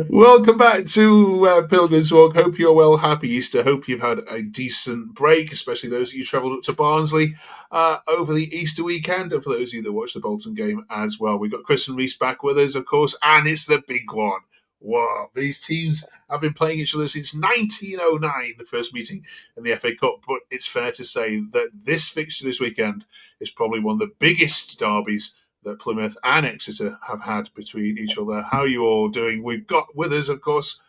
Welcome back to Pilgrims Walk. Hope you're well. Happy Easter. Hope you've had a decent break, especially those of you who travelled up to Barnsley over the Easter weekend, and for those of you that watched the Bolton game as well. We've got Chris and Reese back with us, of course, and it's the big one. Wow, these teams have been playing each other since 1909, the first meeting in the FA Cup, but it's fair to say that this fixture this weekend is probably one of the biggest derbies that Plymouth and Exeter have had between each other. How are you all doing? We've got with us, of course,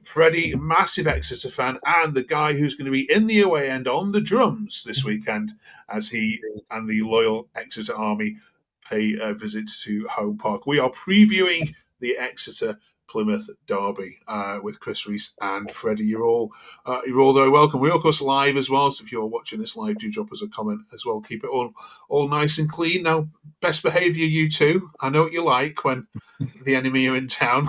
Freddie, massive Exeter fan, and the guy who's going to be in the away end on the drums this weekend as he and the loyal Exeter army pay a visit to Home Park. We are previewing the Exeter Plymouth derby with Chris Reese and Freddie. You're all very welcome. We're of course live as well, so if you're watching this live, do drop us a comment as well. Keep it all nice and clean. Now, best behaviour, you two. I know what you like when the enemy are in town.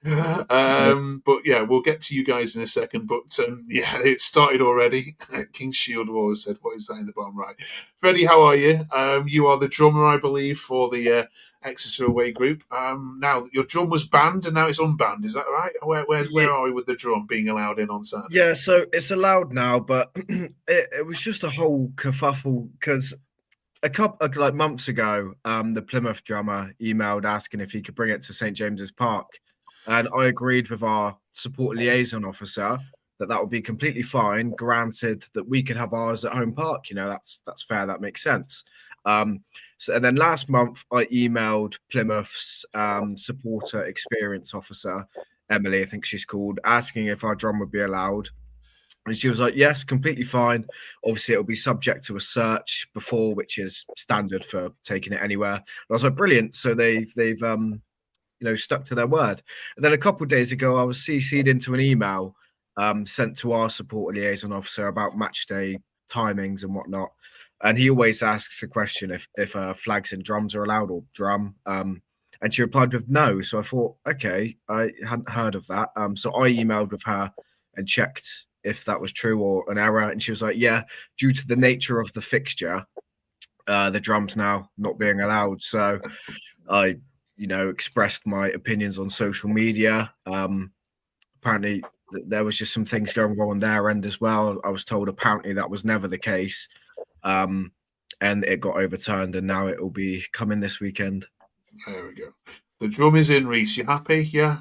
But yeah, we'll get to you guys in a second. But yeah, it started already. King's Shield War said, "What is that in the bottom right?" Freddie, how are you? You are the drummer, I believe, for the Exeter away group. Now your drum was banned and now it's unbanned. Is that right? Where are we with the drum being allowed in on Saturday? Yeah, so it's allowed now, but it was just a whole kerfuffle because a couple like months ago, the Plymouth drummer emailed asking if he could bring it to St James's Park, and I agreed with our support liaison officer that would be completely fine, granted that we could have ours at Home Park. You know, that's fair. That makes sense. So, and then last month, I emailed Plymouth's supporter experience officer, Emily, I think she's called, asking if our drum would be allowed. And she was like, yes, completely fine. Obviously, it'll be subject to a search before, which is standard for taking it anywhere. And I was like, brilliant. So they've stuck to their word. And then a couple of days ago, I was CC'd into an email sent to our support liaison officer about match day timings and whatnot. And he always asks the question if flags and drums are allowed, or drum. And she replied with no. So I thought, okay, I hadn't heard of that. So I emailed with her and checked if that was true or an error. And she was like, yeah, due to the nature of the fixture, the drums now not being allowed. So I, expressed my opinions on social media. Apparently there was just some things going wrong on their end as well. I was told apparently that was never the case. And it got overturned, and now it will be coming this weekend. There we go. The drum is in, Reese. You happy? Yeah.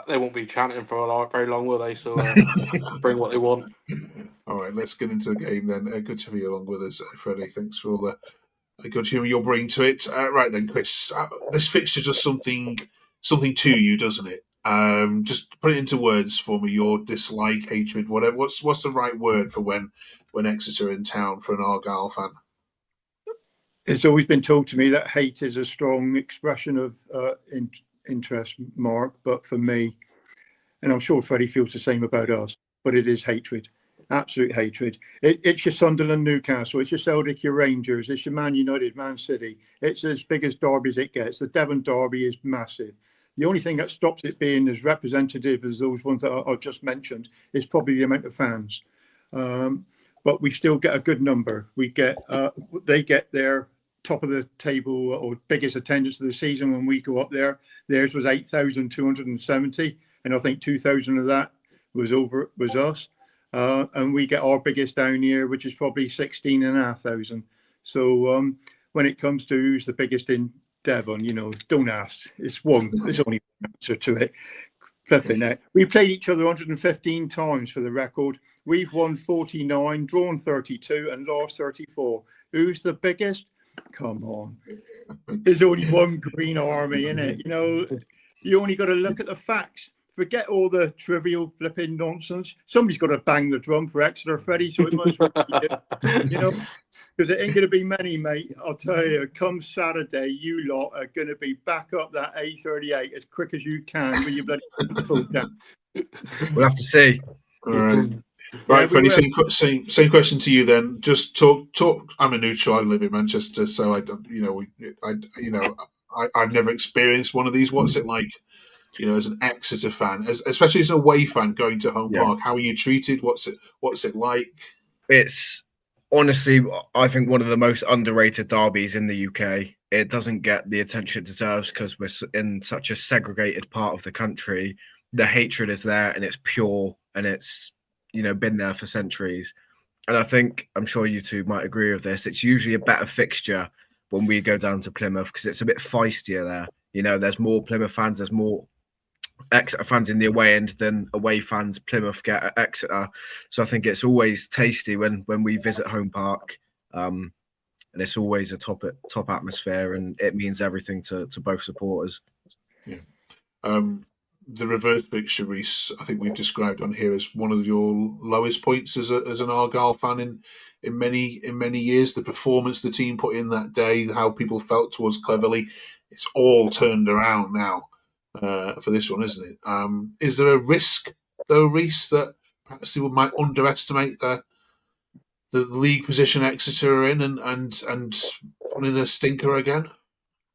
They won't be chanting for very long, will they? So bring what they want. All right, let's get into the game then. Good to have you along with us, Freddie. Thanks for all the good humour you'll bring to it. Right then, Chris. This fixture does something to you, doesn't it? Just put it into words for me. Your dislike, hatred, whatever. What's the right word for when Exeter are in town for an Argyle fan? It's always been told to me that hate is a strong expression of interest, Mark. But for me, and I'm sure Freddie feels the same about us, but it is hatred, absolute hatred. It's your Sunderland, Newcastle, it's your Celtic, your Rangers, it's your Man United, Man City. It's as big as derby as it gets. The Devon derby is massive. The only thing that stops it being as representative as those ones that I've just mentioned is probably the amount of fans. But we still get a good number. They get their top of the table or biggest attendance of the season when we go up there. Theirs was 8,270, and I think 2,000 of that was us. And we get our biggest down here, which is probably 16,500. So when it comes to who's the biggest in Devon, don't ask. It's one. There's only one answer to it. Flipping it. We played each other 115 times for the record. We've won 49, drawn 32, and lost 34. Who's the biggest? Come on. There's only one Green Army in it. You only got to look at the facts. Forget all the trivial flipping nonsense. Somebody's got to bang the drum for Exeter, Freddie, so it must be because it ain't going to be many, mate. I'll tell you, come Saturday, you lot are going to be back up that A38 as quick as you can with your bloody down. We'll have to see. All right. Right, Freddie, same question to you then. Just talk. I'm a neutral. I live in Manchester, so I've never experienced one of these. What's it like, as an Exeter fan, especially as an away fan going to Home Park? How are you treated? What's it like? It's honestly, I think, one of the most underrated derbies in the UK. it doesn't get the attention it deserves because we're in such a segregated part of the country. The hatred is there and it's pure and it's, been there for centuries. And I think, I'm sure you two might agree with this, it's usually a better fixture when we go down to Plymouth because it's a bit feistier there. There's more Plymouth fans, there's more Exeter fans in the away end than away fans Plymouth get at Exeter. So I think it's always tasty when we visit home park. And it's always a top atmosphere, and it means everything to both supporters. Yeah. The reverse fixture, Reece, I think we've described on here as one of your lowest points as an Argyle fan in many years. The performance the team put in that day, how people felt towards Cleverley, it's all turned around now for this one, isn't it? Is there a risk, though, Reece, that perhaps people might underestimate the league position Exeter are in and put in a stinker again?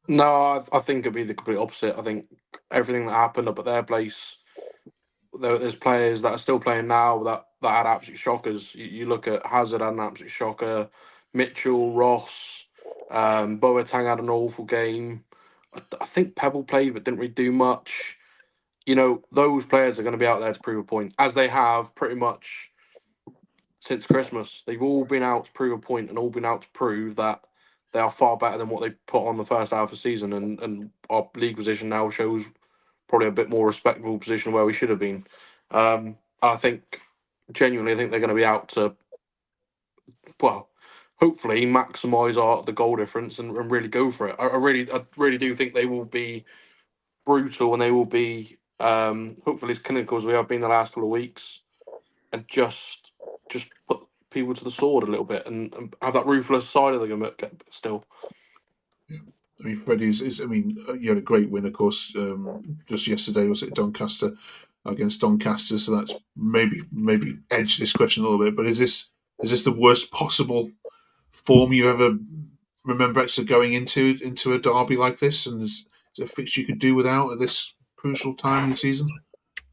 No, I think it'd be the complete opposite. I think everything that happened up at their place, there's players that are still playing now that had absolute shockers. You look at Hazard had an absolute shocker, Mitchell, Ross, Boateng had an awful game. I think Pebble played but didn't really do much. Those players are going to be out there to prove a point, as they have pretty much since Christmas. They've all been out to prove a point and all been out to prove that they are far better than what they put on the first half of the season, and our league position now shows probably a bit more respectable position where we should have been. I think, genuinely, I think they're going to be out to, well, hopefully maximise the goal difference and really go for it. I really do think they will be brutal and they will be hopefully as clinical as we have been the last couple of weeks, and just put people to the sword a little bit and have that ruthless side of them still. Yeah. I mean, Freddie you had a great win, of course, just yesterday, was it Doncaster against Doncaster? So that's maybe edged this question a little bit. But is this the worst possible form you ever remember Exeter going into a derby like this? And is it a fixture you could do without at this crucial time in the season?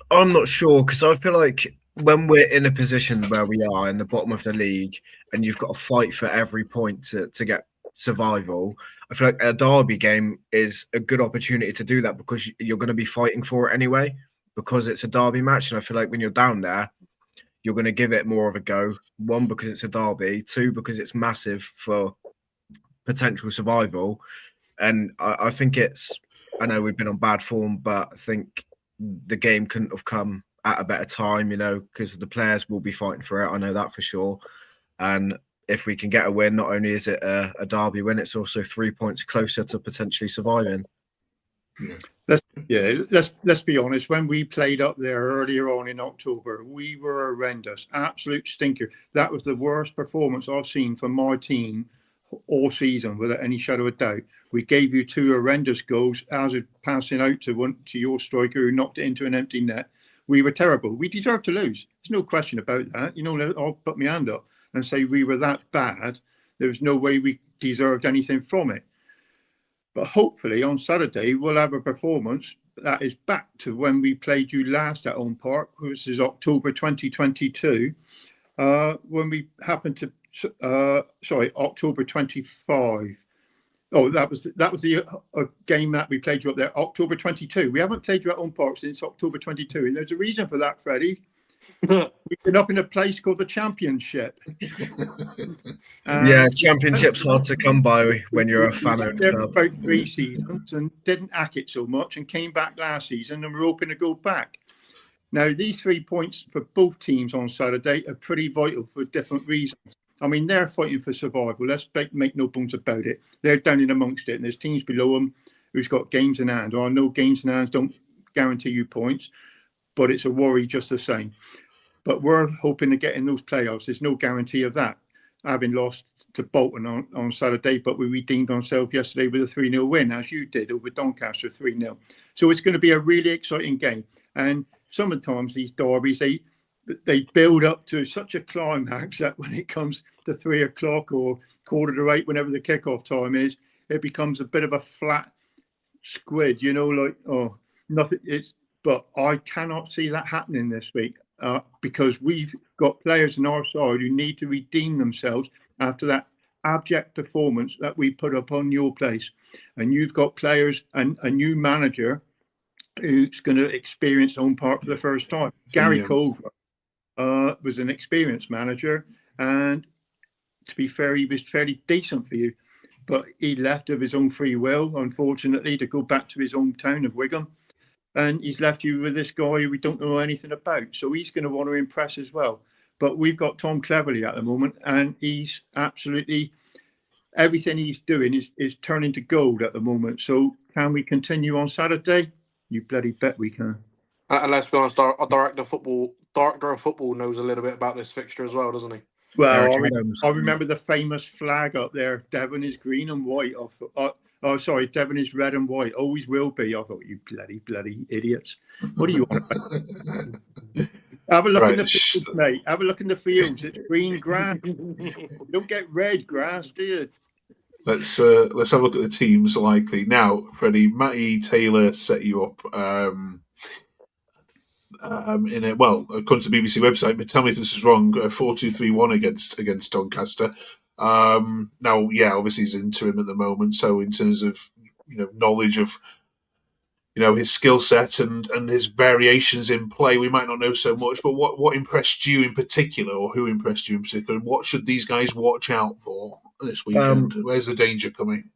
I'm not sure because I feel like when we're in a position where we are in the bottom of the league and you've got to fight for every point to get survival, I feel like a derby game is a good opportunity to do that because you're going to be fighting for it anyway because it's a derby match. And I feel like when you're down there, you're going to give it more of a go. One, because it's a derby. Two, because it's massive for potential survival. And I think I know we've been on bad form, but I think the game couldn't have come at a better time, because the players will be fighting for it. I know that for sure. And if we can get a win, not only is it a derby win, it's also 3 points closer to potentially surviving. Let's be honest. When we played up there earlier on in October, we were horrendous, absolute stinker. That was the worst performance I've seen from my team all season, without any shadow of doubt. We gave you 2 horrendous goals. Hazard passing out to your striker who knocked it into an empty net. We were terrible. We deserved to lose. There's no question about that. I'll put my hand up and say we were that bad. There was no way we deserved anything from it. But hopefully on Saturday we'll have a performance that is back to when we played you last at Home Park, which is October 2022, when we happened to October 25. Oh, that was the game that we played you up there, October 22. We haven't played you at Home Park since October 22, and there's a reason for that, Freddie. We've been up in a place called the Championship. Championship's hard to come by when you're a fan of there for about 3 seasons and didn't hack it so much and came back last season, and we're hoping to go back. Now, these 3 points for both teams on Saturday are pretty vital for different reasons. I mean, they're fighting for survival. Let's make no bones about it. They're down in amongst it, and there's teams below them who's got games in hand. I know games in hand don't guarantee you points, but it's a worry just the same. But we're hoping to get in those playoffs. There's no guarantee of that, having lost to Bolton on Saturday, but we redeemed ourselves yesterday with a 3-0 win, as you did over Doncaster 3-0. So it's going to be a really exciting game. And sometimes these derbies, they build up to such a climax that when it comes to 3 o'clock or 7:45, whenever the kickoff time is, it becomes a bit of a flat squid, nothing. But I cannot see that happening this week because we've got players on our side who need to redeem themselves after that abject performance that we put up on your place, and you've got players and a new manager who's going to experience home park for the first time. Gary Culver was an experienced manager, and to be fair, he was fairly decent for you, but he left of his own free will, unfortunately, to go back to his hometown of Wigan. And he's left you with this guy who we don't know anything about. So he's going to want to impress as well. But we've got Tom Cleverley at the moment, and he's absolutely, everything he's doing is turning to gold at the moment. So can we continue on Saturday? You bloody bet we can. And let's be honest, our director of football knows a little bit about this fixture as well, doesn't he? Well, I remember the famous flag up there. Devon is green and white. Oh, sorry, Devon is red and white. Always will be. I thought, you bloody idiots. What are you on about? Have a look in the fields, mate. Have a look in the fields. It's green grass. You don't get red grass, do you? Let's have a look at the teams likely. Now, Freddie, Matty Taylor set you up in a, well, according to the BBC website, but tell me if this is wrong, 4-2-3-1 against Doncaster. Now, yeah, obviously he's interim at the moment, so in terms of knowledge of his skill set and his variations in play, we might not know so much. But what impressed you in particular, or who impressed you in particular, and what should these guys watch out for this weekend? Where's the danger coming?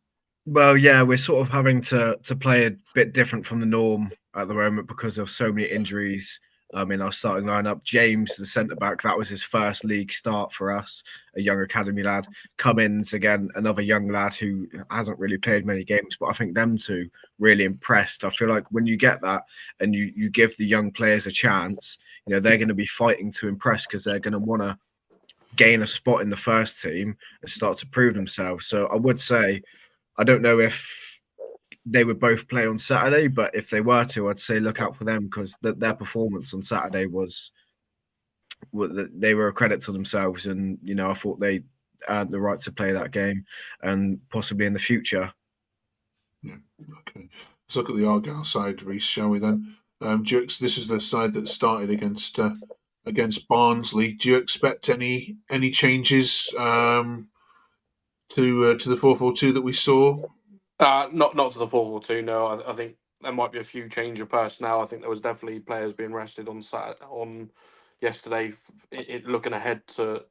Well, yeah, we're sort of having to play a bit different from the norm at the moment because of so many injuries in our starting lineup. James, the centre-back, that was his first league start for us, a young academy lad. Cummins, again, another young lad who hasn't really played many games, but I think them two really impressed. I feel like when you get that and you give the young players a chance, they're going to be fighting to impress because they're going to want to gain a spot in the first team and start to prove themselves. So I would say, I don't know if they would both play on Saturday, but if they were to, I'd say look out for them because their performance on Saturday they were a credit to themselves, and I thought they earned the right to play that game and possibly in the future. Yeah, okay. Let's look at the Argyle side, Reece, shall we then? This is the side that started against Barnsley. Do you expect any changes to the 4-4-2 that we saw? Not to the 4-4-2. No, I think there might be a few change of personnel. I think there was definitely players being rested on yesterday. Looking ahead to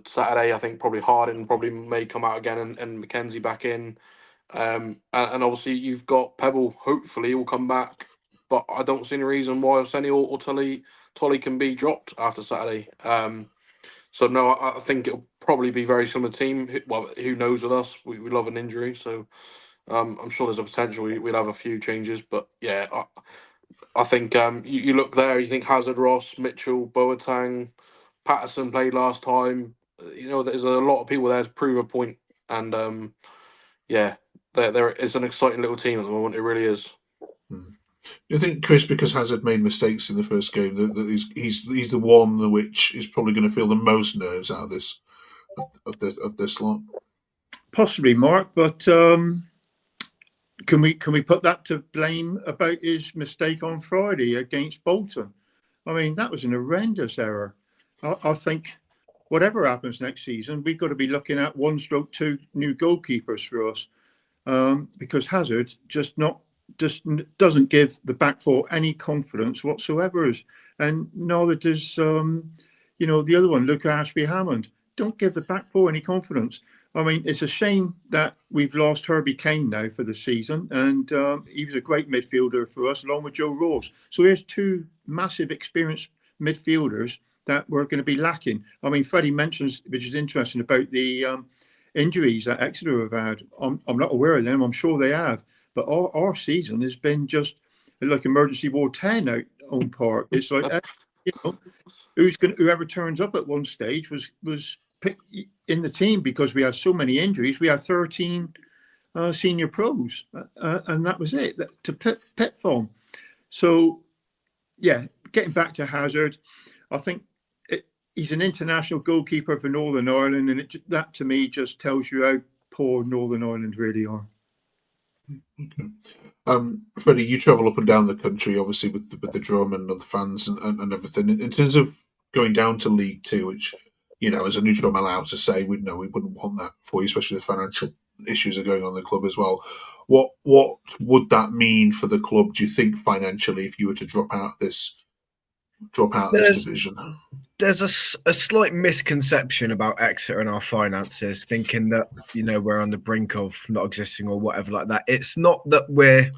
Saturday, I think probably Harding may come out again and Mackenzie back in. And obviously you've got Pebble. Hopefully will come back, but I don't see any reason why Senny or Tolly can be dropped after Saturday. So no, I think it'll probably be very similar team. Well, who knows with us? We love an injury, so I'm sure there's a potential we'll have a few changes. But yeah, I think you look there, you think Hazard, Ross, Mitchell, Boateng, Patterson played last time. There's a lot of people there to prove a point, and yeah, there is an exciting little team at the moment. It really is. Do you think, Chris, because Hazard made mistakes in the first game, that he's the one which is probably going to feel the most nerves out of this lot? Possibly, Mark, but can we put that to blame about his mistake on Friday against Bolton? I mean, that was an horrendous error. I think whatever happens next season, we've got to be looking at 1/2 new goalkeepers for us, because Hazard just doesn't give the back four any confidence whatsoever, and neither does the other one, Luca Ashby-Hammond. Don't give the back four any confidence. I mean, it's a shame that we've lost Herbie Kane now for the season, and he was a great midfielder for us, along with Joe Ross. So there's two massive experienced midfielders that we're going to be lacking. I mean, Freddie mentions, which is interesting, about the injuries that Exeter have had. I'm not aware of them. I'm sure they have. But our season has been just like Emergency Ward 10 out on park. It's like, whoever turns up at one stage was picked in the team, because we had so many injuries. We had 13 senior pros, and that was it to pit from. So, yeah, getting back to Hazard, I think he's an international goalkeeper for Northern Ireland, and that to me just tells you how poor Northern Ireland really are. Okay. Freddie, you travel up and down the country, obviously with the drum and the fans and everything. In terms of going down to League Two, which as a neutral, I'm allowed to say we wouldn't want that for you, especially the financial issues are going on in the club as well. What would that mean for the club? Do you think financially, if you were to drop out this division? There's a slight misconception about Exeter and our finances, thinking that we're on the brink of not existing or whatever like that. It's not that we're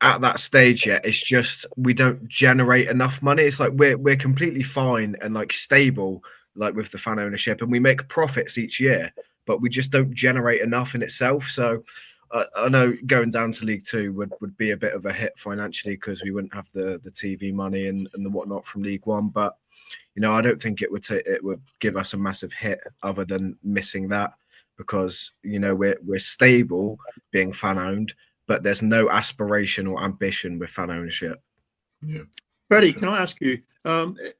at that stage yet. It's just we don't generate enough money. It's like we're completely fine and like stable, like with the fan ownership, and we make profits each year, but we just don't generate enough in itself. So I know going down to League Two would be a bit of a hit financially because we wouldn't have the TV money and the whatnot from League One. But I don't think it would give us a massive hit other than missing that, because we're stable being fan owned, but there's no aspiration or ambition with fan ownership. Yeah. Freddie, can I ask you,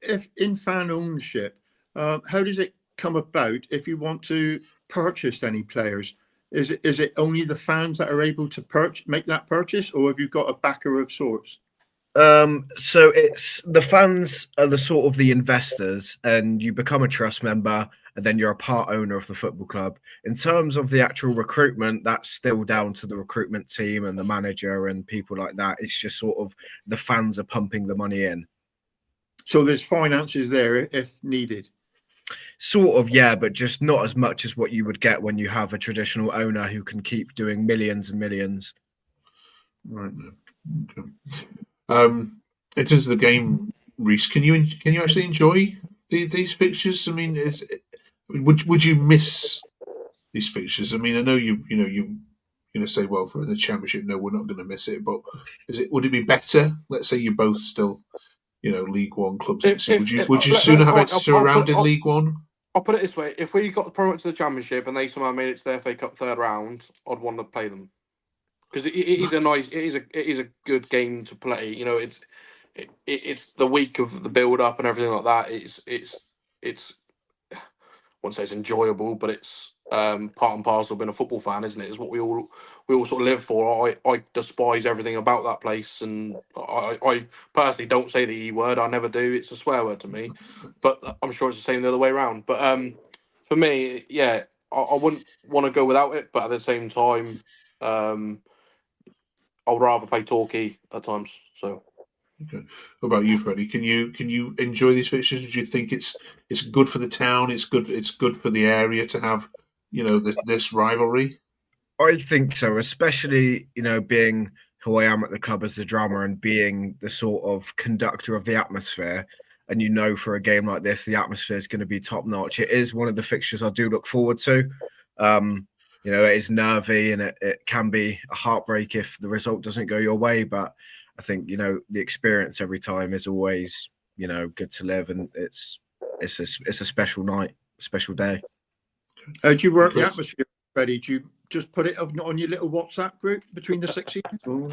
if in fan ownership, how does it come about if you want to purchase any players? Is it only the fans that are able to make that purchase, or have you got a backer of sorts? So it's the fans are the sort of the investors, and you become a trust member, and then you're a part owner of the football club. In terms of the actual recruitment, that's still down to the recruitment team and the manager and people like that. It's just sort of the fans are pumping the money in. So there's finances there if needed. Sort of, yeah, but just not as much as what you would get when you have a traditional owner who can keep doing millions and millions. Right. Okay. In terms of the game, Reese, can you actually enjoy these fixtures? I mean, would you miss these fixtures? I mean, I know you're going to say, well, for the Championship, no, we're not going to miss it. But would it be better? Let's say you're both still, League One clubs. Would you sooner have Exeter around in League One? I'll put it this way: if we got promoted to the Championship and they somehow made it to the FA Cup third round, I'd want to play them, because it is a good game to play. It's the week of the build up and everything like that. It's I won't say it's enjoyable, but it's part and parcel of being a football fan, isn't it? It's what we all sort of live for. I despise everything about that place, and I personally don't say the E word. I never do. It's a swear word to me, but I'm sure it's the same the other way around. But for me, yeah, I wouldn't want to go without it, but at the same time, I'd rather play Torquay at times. So. Okay. What about you, Freddie? Can you enjoy these fixtures? Do you think it's good for the town? It's good for the area to have this rivalry. I think so, especially being who I am at the club as the drummer and being the sort of conductor of the atmosphere. And for a game like this, the atmosphere is going to be top notch. It is one of the fixtures I do look forward to. It is nervy and it can be a heartbreak if the result doesn't go your way, but I think the experience every time is always good to live, and it's a special night, special day. Do you work the atmosphere, Freddie? Do you just put it up on your little WhatsApp group between the 16? You'll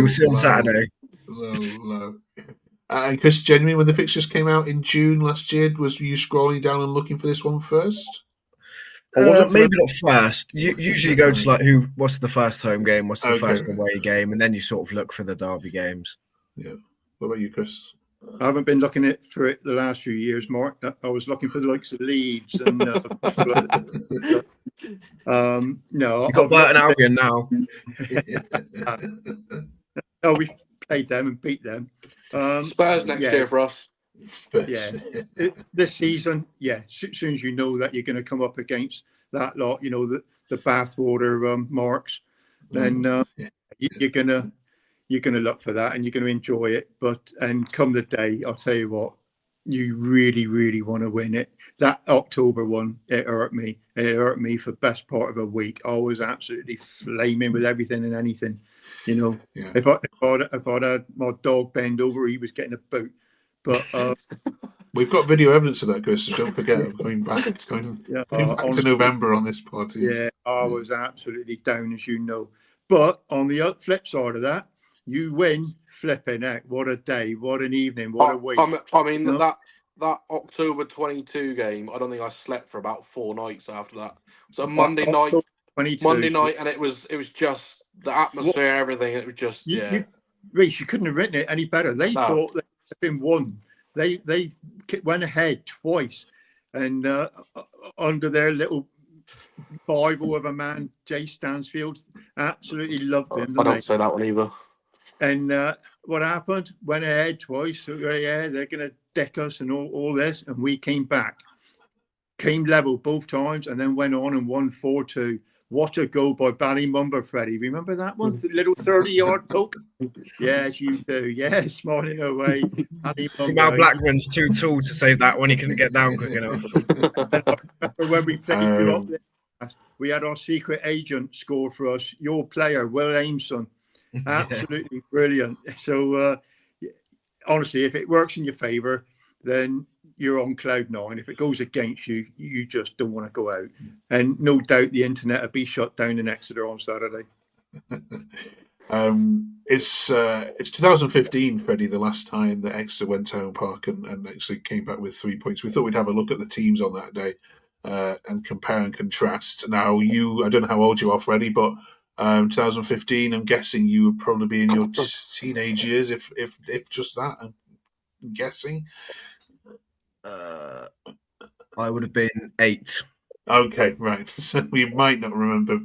see on Saturday. Low. And Chris, genuinely, when the fixtures came out in June last year, was you scrolling down and looking for this one first? Maybe not first. You usually go to what's the first home game, what's the first away game, and then you sort of look for the derby games. Yeah. What about you, Chris? I haven't been looking for it the last few years, Mark. I was looking for the likes of Leeds and no. You've got Burton Albion now. No, we've played them and beat them. Spurs next year for us. Yeah, this season, as soon as you know that you're going to come up against that lot, the bathwater marks, then you're gonna look for that and you're going to enjoy it. And come the day, I'll tell you what, you really, really want to win it. That October one, it hurt me. It hurt me for the best part of a week. I was absolutely flaming with everything and anything. If I'd had my dog bend over, he was getting a boot. But we've got video evidence of that, Chris. So don't forget, going back to November on this pod. Yeah, I was absolutely down, as you know. But on the flip side of that, you win, flipping heck! What a day! What an evening! What a week! I mean that October 22 game. I don't think I slept for about 4 nights after that. So Monday night, and it was just the atmosphere, everything. It was just Reece, you couldn't have written it any better. They thought they had been won. They went ahead twice, and under their little Bible of a man, Jay Stansfield, absolutely loved him. I don't say that one either. And what happened? Went ahead twice. So, yeah, they're going to deck us and all this. And we came back. Came level both times and then went on and won 4-2. What a goal by Ballymumber, Freddie. Remember that one? The little 30-yard poke? Yes, you do. Yeah, smiling away. Now Blackman's too tall to save that one. He couldn't get down quick enough. When we played you up there, we had our secret agent score for us. Your player, Will Ameson. Absolutely brilliant. So, honestly, if it works in your favour, then you're on cloud nine. If it goes against you, you just don't want to go out. And no doubt the internet will be shut down in Exeter on Saturday. It's 2015, Freddie, the last time that Exeter went to Home Park and actually came back with 3 points. We thought we'd have a look at the teams on that day and compare and contrast. Now, I don't know how old you are, Freddie, but 2015, I'm guessing you would probably be in your teenage years, if just that. I'm guessing. I would have been 8. Okay, right. So we might not remember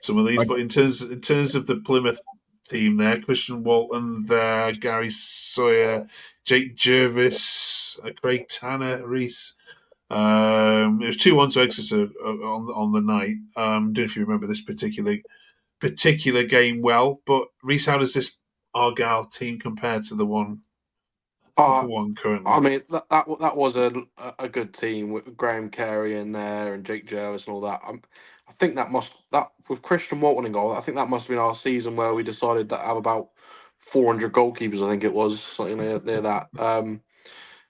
some of these, but in terms of the Plymouth team there, Christian Walton there, Gary Sawyer, Jake Jervis, Craig Tanner, Reese. It was 2-1 to Exeter on the night. Don't know if you remember this particular game well, but Reese, how does this Argyle team compare to the one currently? I mean, that was a good team with Graham Carey in there and Jake Jervis and all that. I think that with Christian Walton in goal, I think that must have been our season where we decided to have about 400 goalkeepers. I think it was something near that.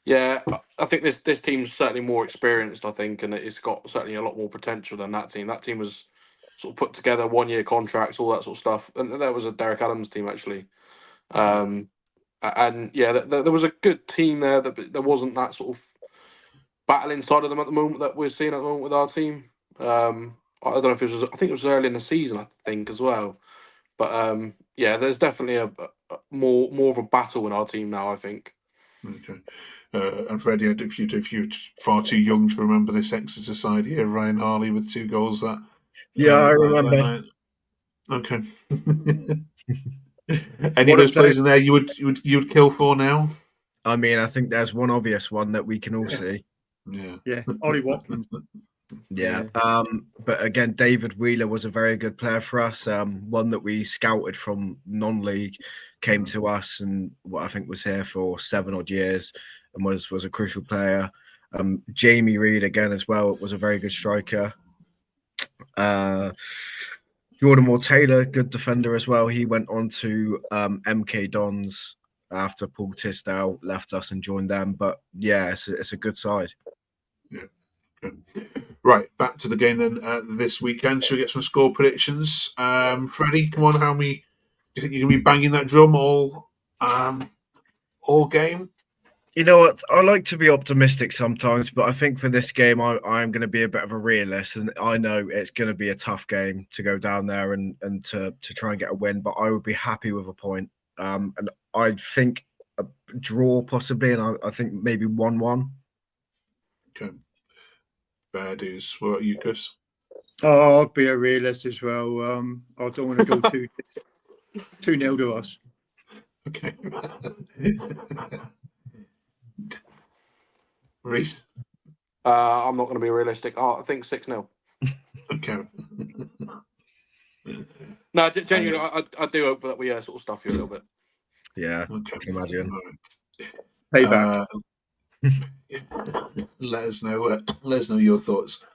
Yeah, I think this team's certainly more experienced, I think, and it's got certainly a lot more potential than that team. That team was sort of put together 1-year contracts, all that sort of stuff. And there was a Derek Adams team, actually. And yeah, there was a good team there. There wasn't that sort of battle inside of them at the moment that we're seeing at the moment with our team. I don't know if I think it was early in the season, I think, as well. But yeah, there's definitely a more of a battle in our team now, I think. Okay. And Freddie, if you're far too young to remember this Exeter side here, Ryan Harley with 2 goals. I remember. Okay. Any of those players in there you would kill for now? I mean, I think there's one obvious one that we can all see. Yeah, Ollie Watkins. Yeah. But again, David Wheeler was a very good player for us. One that we scouted from non-league, came to us and what I think was here for 7 odd years and was a crucial player. Jamie Reid again as well was a very good striker. Jordan Moore-Taylor, good defender as well. He went on to MK Dons after Paul Tisdale left us and joined them. But yeah, it's a good side. Yeah. Okay. Right, back to the game then this weekend. Shall we get some score predictions? Freddie, come on, how many do you think you're going to be banging that drum all game? You know what? I like to be optimistic sometimes, but I think for this game, I'm going to be a bit of a realist, and I know it's going to be a tough game to go down there and to try and get a win. But I would be happy with a point, and I think a draw possibly, and I think maybe 1-1. Okay. Bad news. What about you, Chris? Oh, I'll be a realist as well. I don't want to go 2-0 to us. Okay. Reese? I'm not going to be realistic. I think 6-0. Okay. No, genuinely, I do hope that we sort of stuff you a little bit. Yeah, okay. I can imagine. Payback. Let us know your thoughts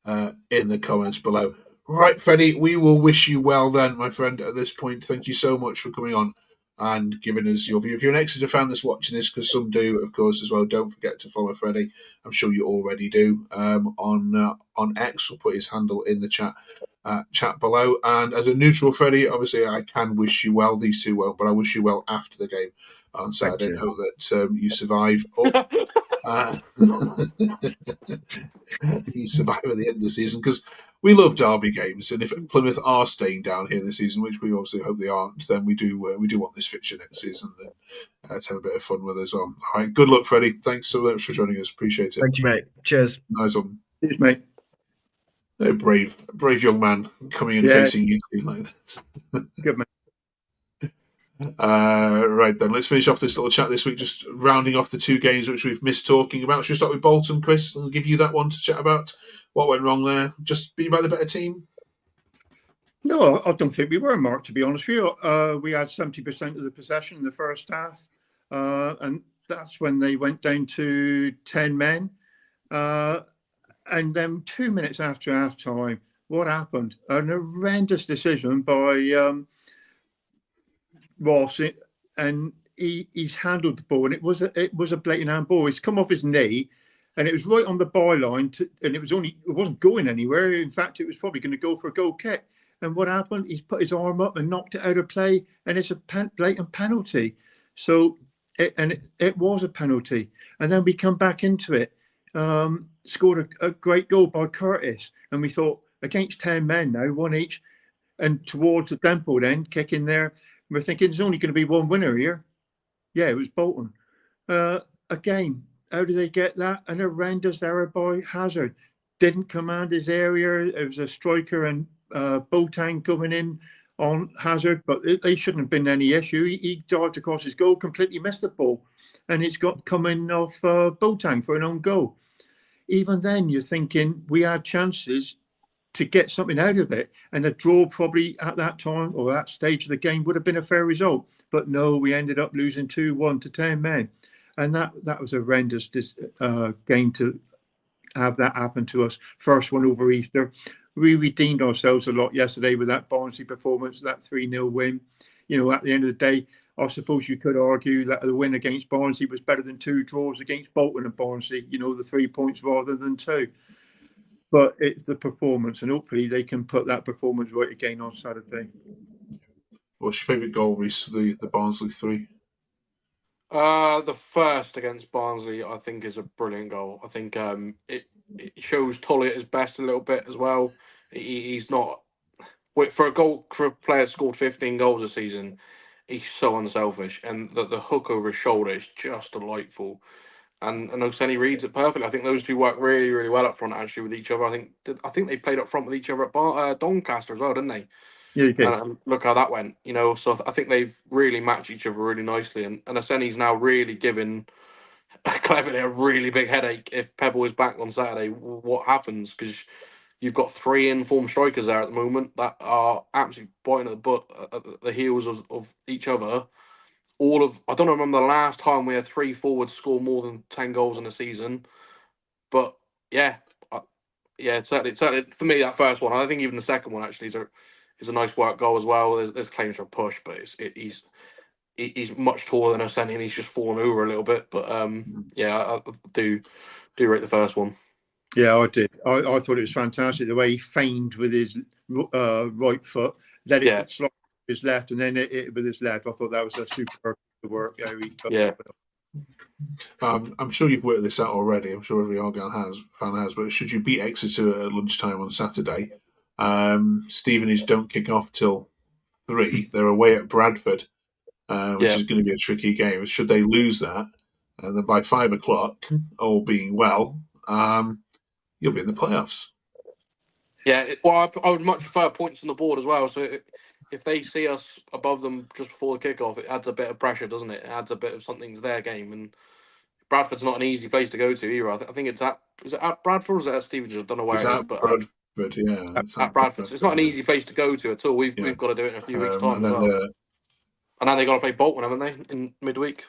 in the comments below. Right, Freddie, we will wish you well then, my friend, at this point. Thank you so much for coming on and giving us your view. If you're an Exeter fan that's watching this, because some do, of course, as well, don't forget to follow Freddie. I'm sure you already do. On X, we'll put his handle in the chat below. And as a neutral Freddie, obviously, I can wish you well. These two won't, but I wish you well after the game on Saturday. And hope that you survive. You survive at the end of the season, because we love derby games, and if Plymouth are staying down here this season, which we obviously hope they aren't, then we do want this fixture next season and to have a bit of fun with as well. All right, good luck, Freddie. Thanks so much for joining us. Appreciate it. Thank you, mate. Cheers. Nice one. Cheers, mate. A brave young man coming and facing you like that. Good, mate. Right then, let's finish off this little chat this week, just rounding off the 2 games which we've missed talking about. Should we start with Bolton, Chris? I'll give you that one to chat about. What went wrong there? Just being by the better team? No, I don't think we were, Mark, to be honest with you. We had 70% of the possession in the first half, and that's when they went down to 10 men. And then 2 minutes after half-time, what happened? An horrendous decision by Ross, and he's handled the ball, and it was a blatant handball. He's come off his knee, and it was right on the byline, and it wasn't going anywhere. In fact, it was probably going to go for a goal kick. And what happened? He's put his arm up and knocked it out of play, and it's a blatant penalty. So it was a penalty, and then we come back into it. Scored a great goal by Curtis, and we thought against 10 men now, 1 each, and towards the Dempo then kicking there. We're thinking there's only going to be one winner here. Yeah, it was Bolton. Again, how did they get that? An horrendous error by Hazard. Didn't command his area. It was a striker and Boateng coming in on Hazard, but they shouldn't have been any issue. He dived across his goal, completely missed the ball, and it's got coming off Boateng for an own goal. Even then, you're thinking we had chances to get something out of it, and a draw probably at that time or that stage of the game would have been a fair result. But no, we ended up losing 2-1 to 10 men, and that was a horrendous game to have that happen to us. First one over Easter. We redeemed ourselves a lot yesterday with that Barnsley performance, that 3-0 win. You know, at the end of the day, I suppose you could argue that the win against Barnsley was better than 2 draws against Bolton and Barnsley, you know, the 3 points rather than 2. But it's the performance, and hopefully they can put that performance right again on Saturday. What's your favourite goal, Reece, the Barnsley 3? The first against Barnsley, I think, is a brilliant goal. I think it shows Tully at his best a little bit as well. He's not for a player that scored 15 goals a season. He's so unselfish, and the hook over his shoulder is just delightful. And Oseni reads it perfectly. I think those two work really, really well up front actually with each other. I think they played up front with each other at Doncaster as well, didn't they? Yeah, you did. And look how that went, you know. So I think they've really matched each other really nicely. And Oseni's now really given Cleverly a really big headache if Pebble is back on Saturday. What happens? Because you've got 3 informed strikers there at the moment that are absolutely biting at the heels of each other. I don't remember the last time we had 3 forwards score more than 10 goals in a season, but certainly for me that first one. I think even the second one actually is a nice work goal as well. There's claims for a push, but he's much taller than Oseni and he's just fallen over a little bit. But I do rate the first one. Yeah, I did. I thought it was fantastic the way he feigned with his right foot, let it slide his left, and then it with his left. I thought that was a super work. I'm sure you've worked this out already. I'm sure every Argyle fan has. But should you beat Exeter at lunchtime on Saturday, Stevenage don't kick off till 3. They're away at Bradford, which is going to be a tricky game. Should they lose that, and then by 5 o'clock, all being well, you'll be in the playoffs. Yeah, I would much prefer points on the board as well. So if they see us above them just before the kickoff, it adds a bit of pressure, doesn't it? It adds a bit of something's their game. And Bradford's not an easy place to go to either. I think it's is it at Bradford or is it at Stevenage? I don't know where it is. But Bradford, yeah. At Bradford. So it's not an easy place to go to at all. We've got to do it in a few weeks' time as well. And then they got to play Bolton, haven't they, in midweek?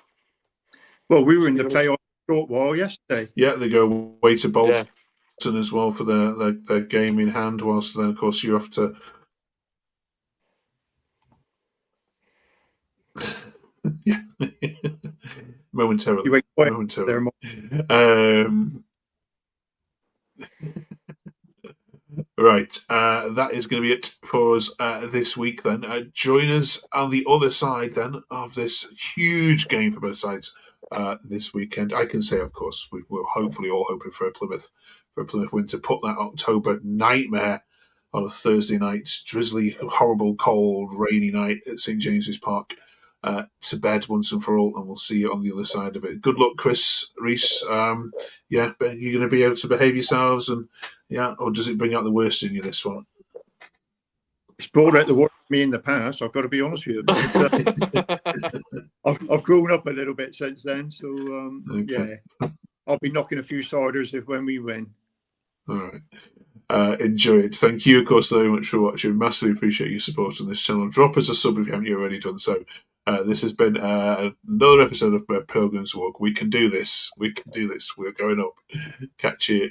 Well, we were in the playoff a short while yesterday. Yeah, they go away to Bolton as well for their game in hand, whilst then, of course, you have to... yeah. Momentarily. Right, that is going to be it for us this week then. Join us on the other side then of this huge game for both sides this weekend. I can say, of course, we're hopefully all hoping for a Plymouth win to put that October nightmare on a Thursday night, drizzly, horrible, cold, rainy night at St James's Park. To bed once and for all, and we'll see you on the other side of it. Good luck, Chris, Reese. Yeah, but you're going to be able to behave yourselves, and yeah, or does it bring out the worst in you, this one? It's brought out the worst of me in the past. I've got to be honest with you. But, I've grown up a little bit since then, so Okay. yeah, I'll be knocking a few ciders when we win. All right. Enjoy it. Thank you, of course, very much for watching. Massively appreciate your support on this channel. Drop us a sub if you haven't already done so. This has been another episode of Pilgrims Walk. We can do this. We can do this. We're going up. Catch you